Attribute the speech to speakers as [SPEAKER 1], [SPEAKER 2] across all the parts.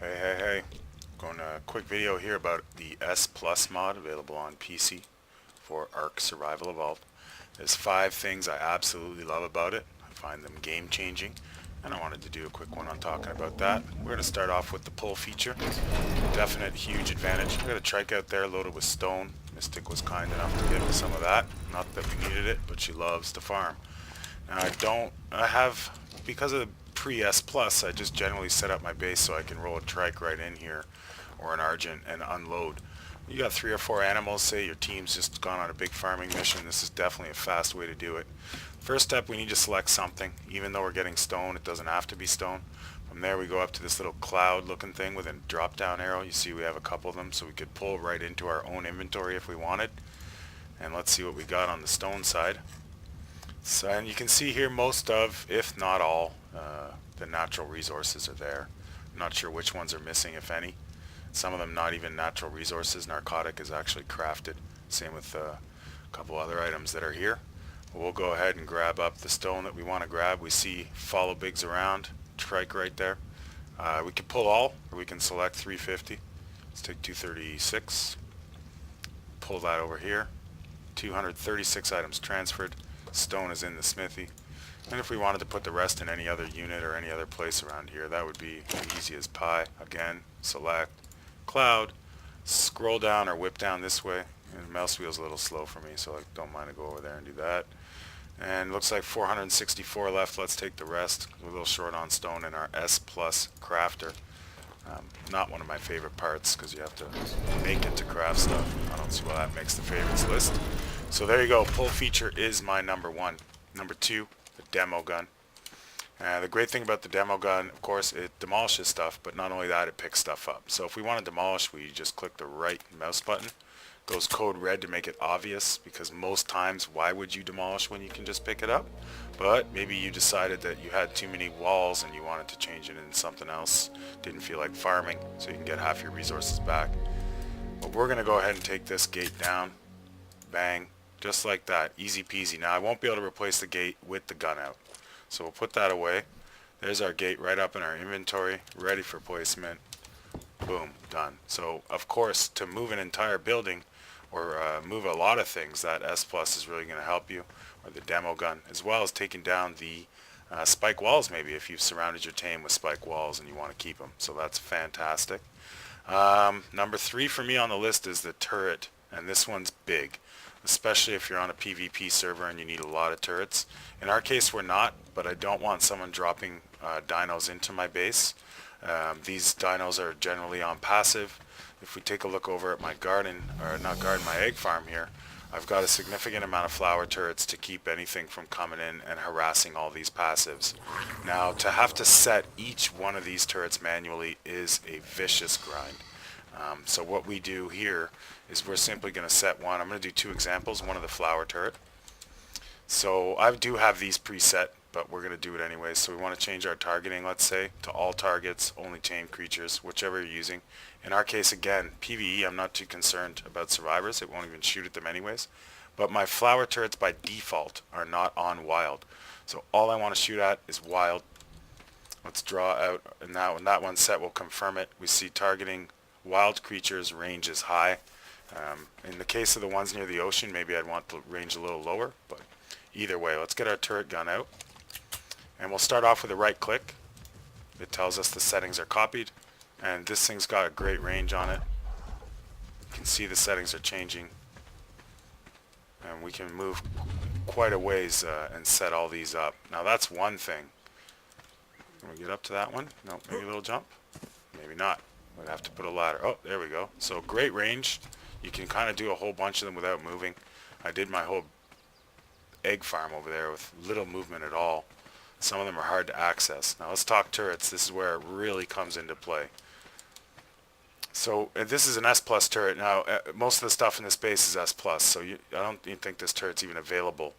[SPEAKER 1] Hey, going a quick video here about the S Plus mod available on PC for Ark Survival Evolved. There's 5 things I absolutely love about it. I find them game changing, and I wanted to do a quick one on talking about that. We're going to start off with the pull feature. Definite huge advantage. I got a trike out there loaded with stone. Mystic was kind enough to give me some of that. Not that we needed it, but she loves to farm. Now because of the pre-S Plus, I just generally set up my base so I can roll a trike right in here or an Argent and unload. You got 3 or 4 animals, say your team's just gone on a big farming mission. This is definitely a fast way to do it. First step, we need to select something. Even though we're getting stone, it doesn't have to be stone. From there we go up to this little cloud looking thing with a drop down arrow. You see we have a couple of them, so we could pull right into our own inventory if we wanted. And let's see what we got on the stone side. So, and you can see here most of, if not all, the natural resources are there. I'm not sure which ones are missing, if any. Some of them not even natural resources. Narcotic is actually crafted. Same with a couple other items that are here. We'll go ahead and grab up the stone that we want to grab. We see follow bigs around, trike right there. We can pull all, or we can select 350. Let's take 236. Pull that over here. 236 items transferred. Stone is in the smithy. And if we wanted to put the rest in any other unit or any other place around here, that would be easy as pie. Again, select cloud, scroll down or whip down this way. And the mouse wheel's a little slow for me, so I don't mind to go over there and do that. And looks like 464 left. Let's take the rest. We're a little short on stone in our S Plus crafter. Not one of my favorite parts because you have to make it to craft stuff. I don't see why that makes the favorites list. So there you go. Pull feature is my number 1. Number 2, the demo gun. The great thing about the demo gun, of course, it demolishes stuff, but not only that, it picks stuff up. So if we want to demolish, we just click the right mouse button. Goes code red to make it obvious, because most times, why would you demolish when you can just pick it up? But maybe you decided that you had too many walls and you wanted to change it into something else. Didn't feel like farming, so you can get half your resources back. But we're going to go ahead and take this gate down. Bang. Just like that. Easy peasy. Now I won't be able to replace the gate with the gun out. So we'll put that away. There's our gate right up in our inventory, ready for placement. Boom, done. So of course, to move an entire building or move a lot of things, that S Plus is really going to help you, or the demo gun, as well as taking down the spike walls maybe if you've surrounded your tame with spike walls and you want to keep them. So that's fantastic. Number 3 for me on the list is the turret, and this one's big, especially if you're on a PvP server and you need a lot of turrets. In our case we're not, but I don't want someone dropping dinos into my base. These dinos are generally on passive. If we take a look over at my garden, or not garden, my egg farm here, I've got a significant amount of flower turrets to keep anything from coming in and harassing all these passives. Now, to have to set each one of these turrets manually is a vicious grind. So what we do here is we're simply going to set one. I'm going to do 2 examples, one of the flower turret. So I do have these preset, but we're going to do it anyway. So we want to change our targeting, let's say, to all targets, only tame creatures, whichever you're using. In our case, again, PvE, I'm not too concerned about survivors. It won't even shoot at them anyways. But my flower turrets by default are not on wild. So all I want to shoot at is wild. Let's draw out, and now when that one's set, we'll confirm it. We see targeting wild creatures, range is high. In the case of the ones near the ocean, maybe I'd want the range a little lower, but either way, let's get our turret gun out. And we'll start off with a right click. It tells us the settings are copied, and this thing's got a great range on it. You can see the settings are changing, and we can move quite a ways and set all these up. Now that's one thing. Can we get up to that one? No, maybe a little jump? Maybe not. We'd have to put a ladder. Oh, there we go. So great range. You can kind of do a whole bunch of them without moving. I did my whole egg farm over there with little movement at all. Some of them are hard to access. Now let's talk turrets. This is where it really comes into play. So this is an S Plus turret. Now most of the stuff in this base is S Plus, so I don't even think this turret's even available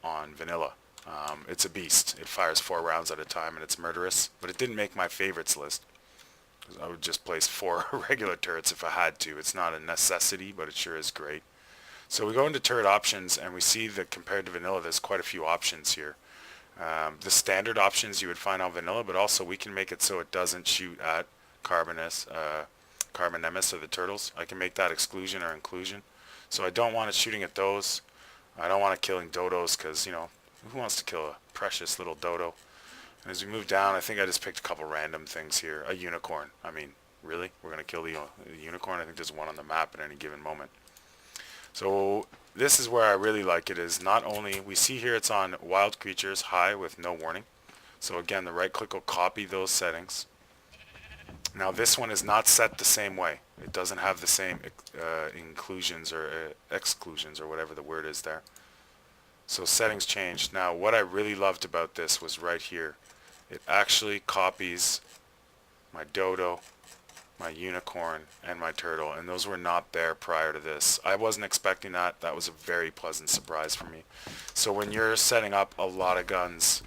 [SPEAKER 1] on vanilla. It's a beast. It fires 4 rounds at a time and it's murderous, but it didn't make my favorites list. I would just place 4 regular turrets if I had to. It's not a necessity, but it sure is great. So we go into turret options and we see that compared to vanilla there's quite a few options here. The standard options you would find on vanilla, but also we can make it so it doesn't shoot at Carbonemus, or the turtles. I can make that exclusion or inclusion. So I don't want it shooting at those. I don't want it killing dodos because, you know, who wants to kill a precious little dodo? And as we move down, I think I just picked a couple random things here. A unicorn. I mean, really? We're going to kill the unicorn? I think there's one on the map at any given moment. So this is where I really like it, is not only, we see here it's on wild creatures high with no warning. So again, the right click will copy those settings. Now this one is not set the same way. It doesn't have the same inclusions or exclusions or whatever the word is there. So settings changed. Now what I really loved about this was right here. It actually copies my dodo, my unicorn, and my turtle, and those were not there prior to this. I wasn't expecting that. That was a very pleasant surprise for me. So when you're setting up a lot of guns,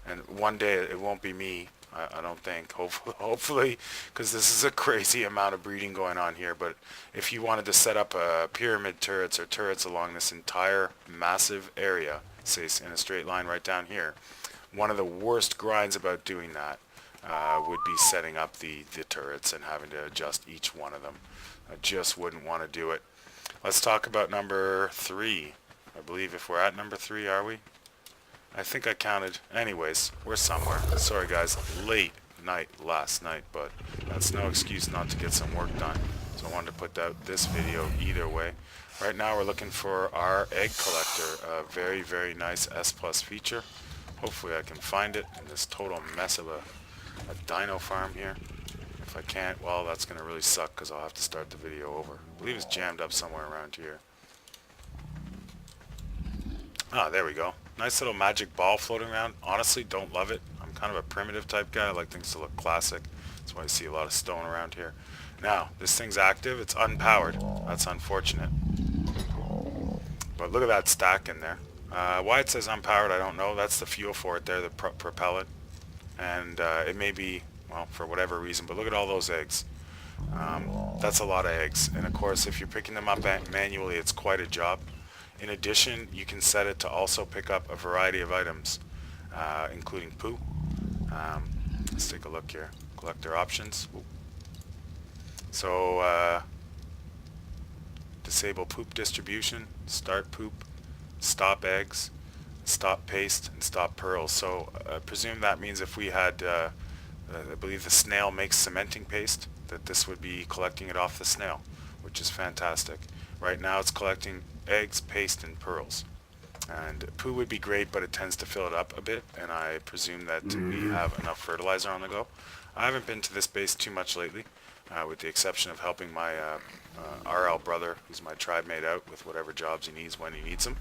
[SPEAKER 1] and one day it won't be me, I don't think, hopefully, because this is a crazy amount of breeding going on here, but if you wanted to set up pyramid turrets or turrets along this entire massive area, say in a straight line right down here, one of the worst grinds about doing that would be setting up the turrets and having to adjust each one of them. I just wouldn't want to do it. Let's talk about number 3. I believe if we're at number 3, are we? I think I counted. Anyways, we're somewhere. Sorry guys, late night last night, but that's no excuse not to get some work done. So I wanted to put out this video either way. Right now we're looking for our egg collector, a very, very nice S Plus feature. Hopefully I can find it in this total mess of a dino farm here. If I can't, well, that's going to really suck because I'll have to start the video over. I believe it's jammed up somewhere around here. Ah, there we go. Nice little magic ball floating around. Honestly, don't love it. I'm kind of a primitive type guy. I like things to look classic. That's why I see a lot of stone around here. Now, this thing's active. It's unpowered. That's unfortunate. But look at that stack in there. Why it says unpowered, I don't know. That's the fuel for it there, the propellant. And it may be, well, for whatever reason, but look at all those eggs. That's a lot of eggs, and of course if you're picking them up manually, it's quite a job. In addition, you can set it to also pick up a variety of items, including poo. Let's take a look here. Collector options. So disable poop distribution, start poop, stop eggs, stop paste, and stop pearls. So I presume that means if we had, I believe the snail makes cementing paste, that this would be collecting it off the snail, which is fantastic. Right now it's collecting eggs, paste, and pearls. And poo would be great, but it tends to fill it up a bit, and I presume that we have enough fertilizer on the go. I haven't been to this base too much lately, with the exception of helping my RL brother, who's my tribe mate, out with whatever jobs he needs when he needs them.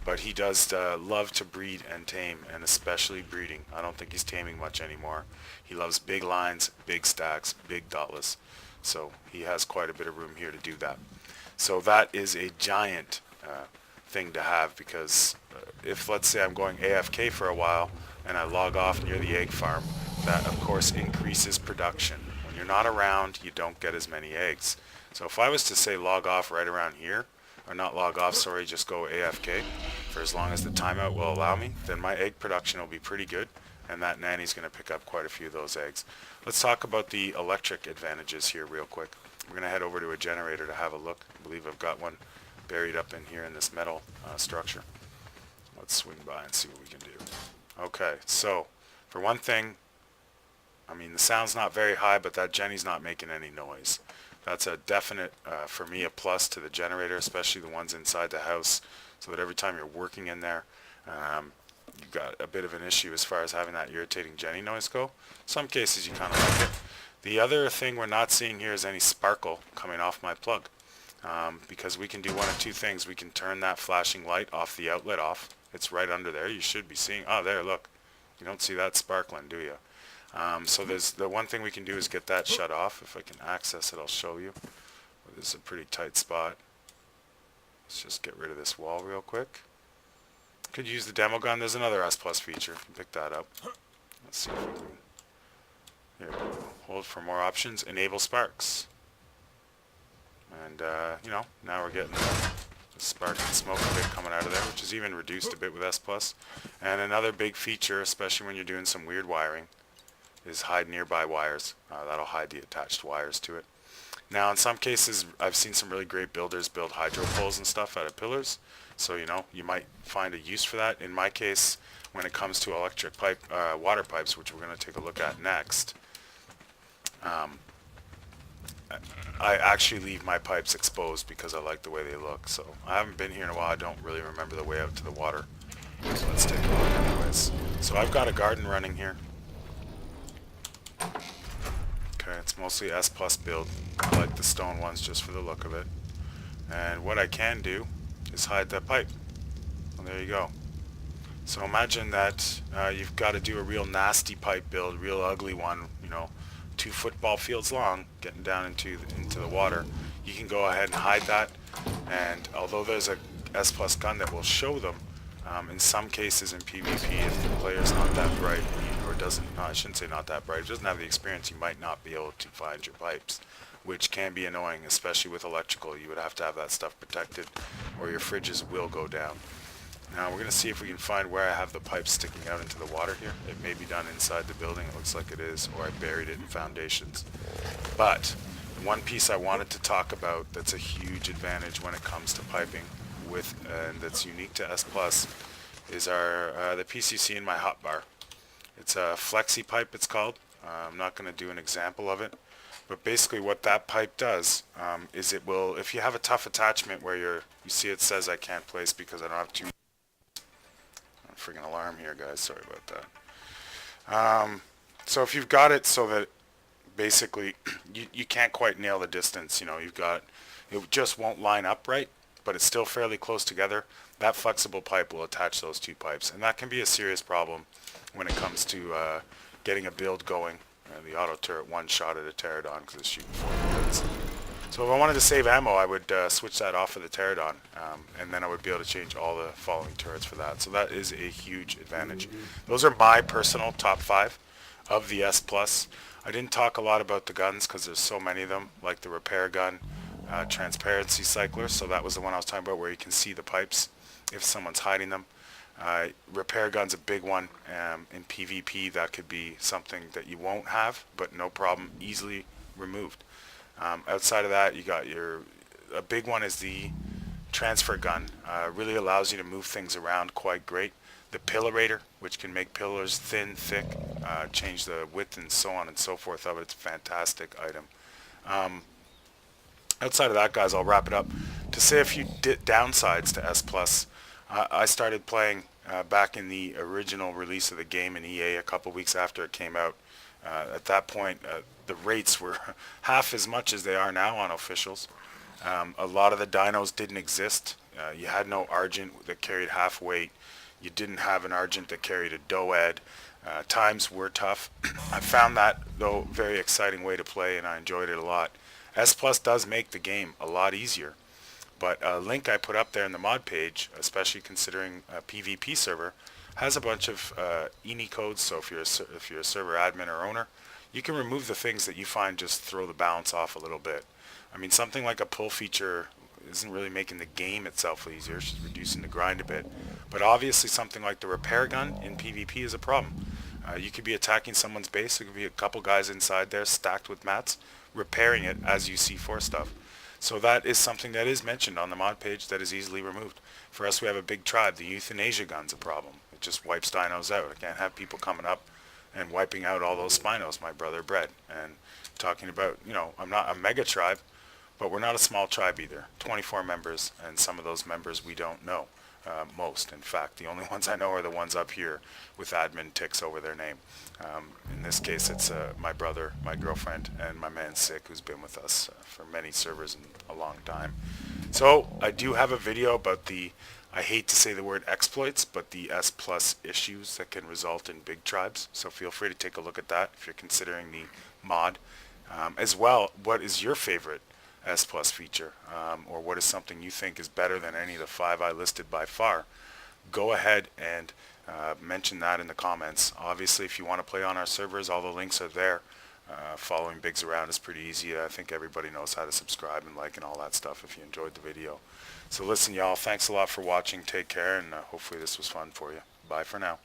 [SPEAKER 1] But he does love to breed and tame, and especially breeding. I don't think he's taming much anymore. He loves big lines, big stacks, big dotless. So he has quite a bit of room here to do that. So that is a giant thing to have, because if, let's say, I'm going AFK for a while and I log off near the egg farm, that of course increases production. When you're not around, you don't get as many eggs. So if I was to say log off right around here, or not log off, sorry, just go AFK for as long as the timeout will allow me, then my egg production will be pretty good, and that nanny's going to pick up quite a few of those eggs. Let's talk about the electric advantages here real quick. We're going to head over to a generator to have a look. I believe I've got one buried up in here in this metal structure. Let's swing by and see what we can do. Okay, so for one thing, I mean, the sound's not very high, but that Jenny's not making any noise. That's a definite, for me, a plus to the generator, especially the ones inside the house, so that every time you're working in there, you've got a bit of an issue as far as having that irritating Jenny noise go. Some cases you kind of like it. The other thing we're not seeing here is any sparkle coming off my plug, because we can do one of two things. We can turn that flashing light off the outlet off. It's right under there. You should be seeing, oh, there, look. You don't see that sparkling, do you? So there's the one thing we can do is get that shut off. If I can access it, I'll show you. This is a pretty tight spot. Let's just get rid of this wall real quick. Could use the demo gun. There's another S Plus feature. You can pick that up. Let's see if we can. Here, hold for more options. Enable sparks. And you know, now we're getting the spark and smoke a bit coming out of there, which is even reduced a bit with S Plus. And another big feature, especially when you're doing some weird wiring, is hide nearby wires. That'll hide the attached wires to it. Now, in some cases, I've seen some really great builders build hydro poles and stuff out of pillars. So, you might find a use for that. In my case, when it comes to electric pipe, water pipes, which we're going to take a look at next, I actually leave my pipes exposed because I like the way they look. So, I haven't been here in a while. I don't really remember the way out to the water. So, let's take a look anyways. So, I've got a garden running here. Okay, it's mostly S plus build. I like the stone ones just for the look of it. And what I can do is hide that pipe. Well, there you go. So imagine that you've got to do a real nasty pipe build, real ugly one, 2 football fields long, getting down into the water. You can go ahead and hide that. And although there's a S plus gun that will show them, in some cases in PvP, if the player's not that bright, or doesn't, no, I shouldn't say not that bright, doesn't have the experience, you might not be able to find your pipes, which can be annoying, especially with electrical. You would have to have that stuff protected, or your fridges will go down. Now we're going to see if we can find where I have the pipe sticking out into the water here. It may be done inside the building, it looks like it is, or I buried it in foundations. But one piece I wanted to talk about that's a huge advantage when it comes to piping and that's unique to S Plus is the PCC in my hotbar. It's a flexi pipe, it's called. I'm not going to do an example of it, but basically what that pipe does is it will, if you have a tough attachment where you see it says I can't place because I don't have 2, freaking alarm here guys, sorry about that. So if you've got it so that basically you can't quite nail the distance, you've got, it just won't line up right, but it's still fairly close together, that flexible pipe will attach those 2 pipes, and that can be a serious problem when it comes to getting a build going. The auto turret one shot at a pterodon because it's shooting 4 bullets. So if I wanted to save ammo, I would switch that off of the pterodon, and then I would be able to change all the following turrets for that. So that is a huge advantage. Those are my personal top 5 of the S Plus. I didn't talk a lot about the guns because there's so many of them, like the repair gun, transparency cycler. So that was the one I was talking about where you can see the pipes if someone's hiding them. Repair gun's a big one. In PvP that could be something that you won't have, but no problem, easily removed. Outside of that, you got a big one is the transfer gun. Really allows you to move things around quite great. The pillaраtor, which can make pillars thin, thick, change the width and so on and so forth of it. It's a fantastic item. Outside of that, guys, I'll wrap it up to say a few downsides to S Plus. I started playing back in the original release of the game in EA a couple weeks after it came out. At that point, the rates were half as much as they are now on officials. A lot of the dynos didn't exist. You had no Argent that carried half weight. You didn't have an Argent that carried a Doed. Times were tough. I found that, though, very exciting way to play, and I enjoyed it a lot. S Plus does make the game a lot easier. But a link I put up there in the mod page, especially considering a PvP server, has a bunch of INI codes. So if you're a server admin or owner, you can remove the things that you find just throw the balance off a little bit. I mean, something like a pull feature isn't really making the game itself easier, it's just reducing the grind a bit. But obviously something like the repair gun in PvP is a problem. You could be attacking someone's base, there could be a couple guys inside there stacked with mats, repairing it as you C4 stuff. So that is something that is mentioned on the mod page that is easily removed. For us, we have a big tribe. The euthanasia gun's a problem. It just wipes dinos out. I can't have people coming up and wiping out all those spinos my brother bred. And talking about, I'm not a mega tribe, but we're not a small tribe either. 24 members, and some of those members we don't know. Most, in fact. The only ones I know are the ones up here with admin ticks over their name. In this case, it's my brother, my girlfriend, and my man Sick, who's been with us for many servers in a long time. So, I do have a video about I hate to say the word exploits, but the S Plus issues that can result in big tribes. So feel free to take a look at that if you're considering the mod. As well, what is your favorite S Plus feature, or what is something you think is better than any of the 5 I listed by far? Go ahead and mention that in the comments. Obviously, if you want to play on our servers, all the links are there. Following Biggs around is pretty easy. I think everybody knows how to subscribe and like and all that stuff if you enjoyed the video. So listen, y'all, thanks a lot for watching. Take care, and hopefully this was fun for you. Bye for now.